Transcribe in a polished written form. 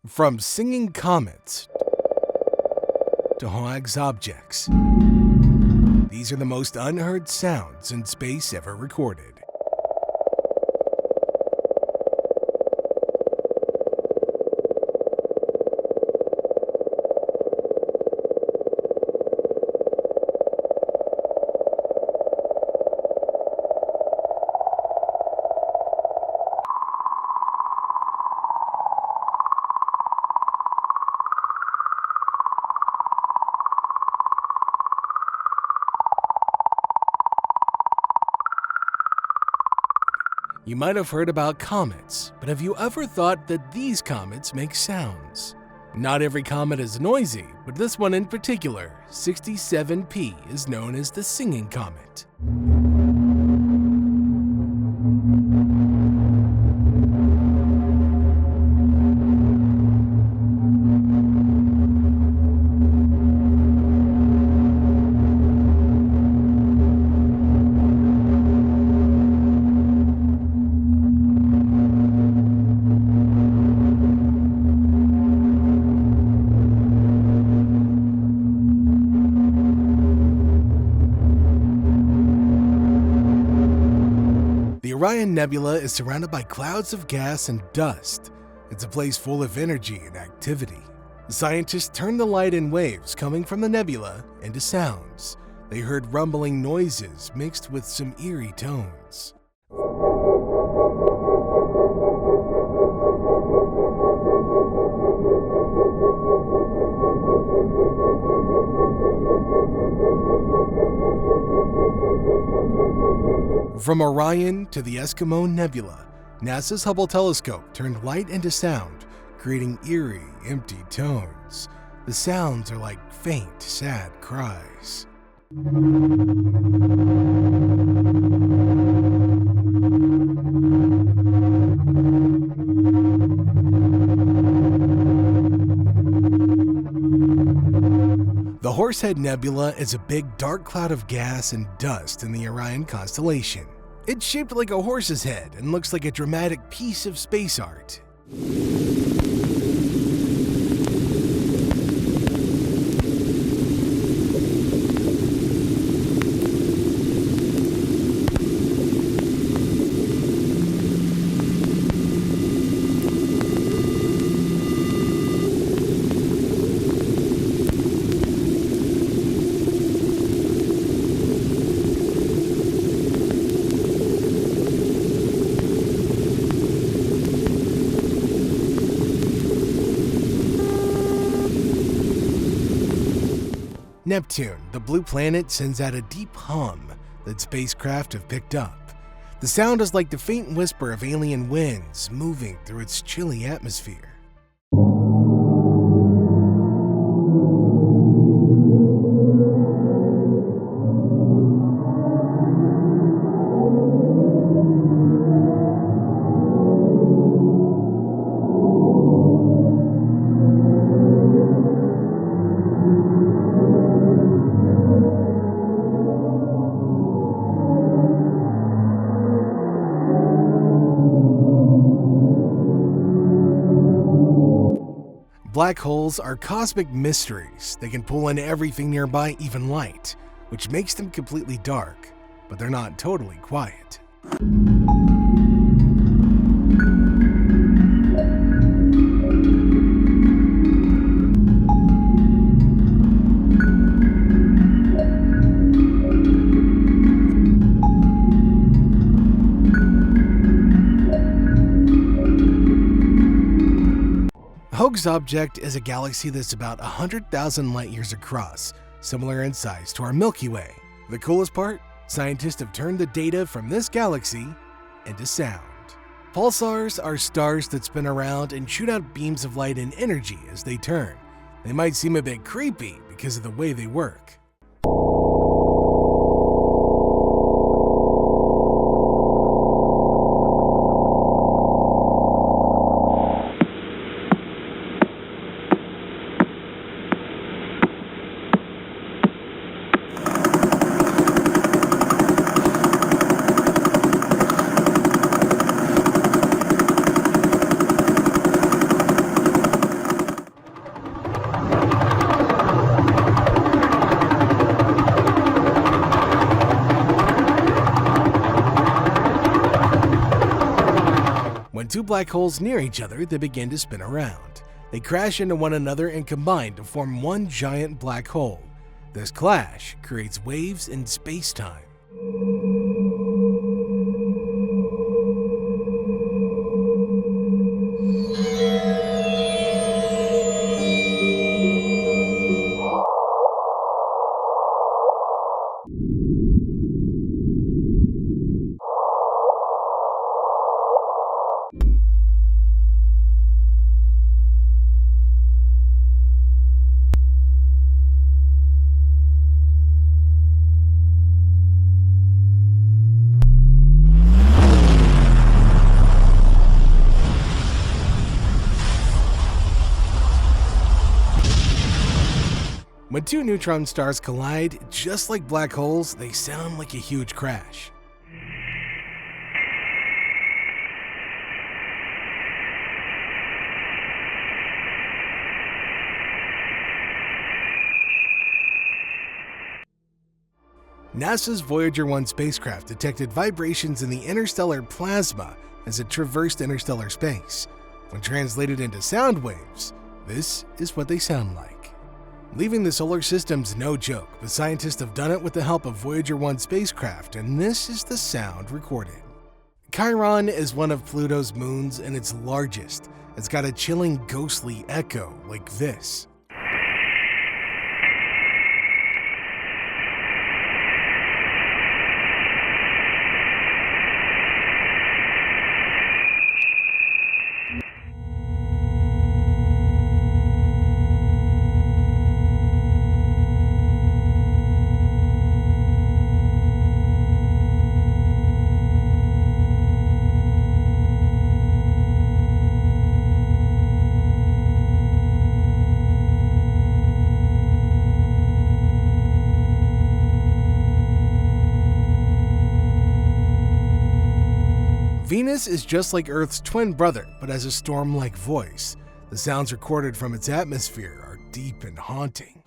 From Singing Comet to Hoag's objects, these are the most unheard sounds in space ever recorded. You might have heard about comets, but have you ever thought that these comets make sounds? Not every comet is noisy, but this one in particular, 67P, is known as the Singing Comet. The Orion Nebula is surrounded by clouds of gas and dust. It's a place full of energy and activity. Scientists turned the light and waves coming from the nebula into sounds. They heard rumbling noises mixed with some eerie tones. From Orion to the Eskimo Nebula, NASA's Hubble telescope turned light into sound, creating eerie, empty tones. The sounds are like faint, sad cries. The Horsehead Nebula is a big dark cloud of gas and dust in the Orion constellation. It's shaped like a horse's head and looks like a dramatic piece of space art. Neptune, the blue planet, sends out a deep hum that spacecraft have picked up. The sound is like the faint whisper of alien winds moving through its chilly atmosphere. Black holes are cosmic mysteries. They can pull in everything nearby, even light, which makes them completely dark, but they're not totally quiet. Hoag's object is a galaxy that's about 100,000 light years across, similar in size to our Milky Way. The coolest part? Scientists have turned the data from this galaxy into sound. Pulsars are stars that spin around and shoot out beams of light and energy as they turn. They might seem a bit creepy because of the way they work. When two black holes near each other, they begin to spin around. They crash into one another and combine to form one giant black hole. This clash creates waves in space-time. When two neutron stars collide, just like black holes, they sound like a huge crash. NASA's Voyager 1 spacecraft detected vibrations in the interstellar plasma as it traversed interstellar space. When translated into sound waves, this is what they sound like. Leaving the solar system's no joke, but scientists have done it with the help of Voyager 1 spacecraft, and this is the sound recorded. Chiron is one of Pluto's moons and its largest. It's got a chilling, ghostly echo like this. Venus is just like Earth's twin brother, but has a storm-like voice. The sounds recorded from its atmosphere are deep and haunting.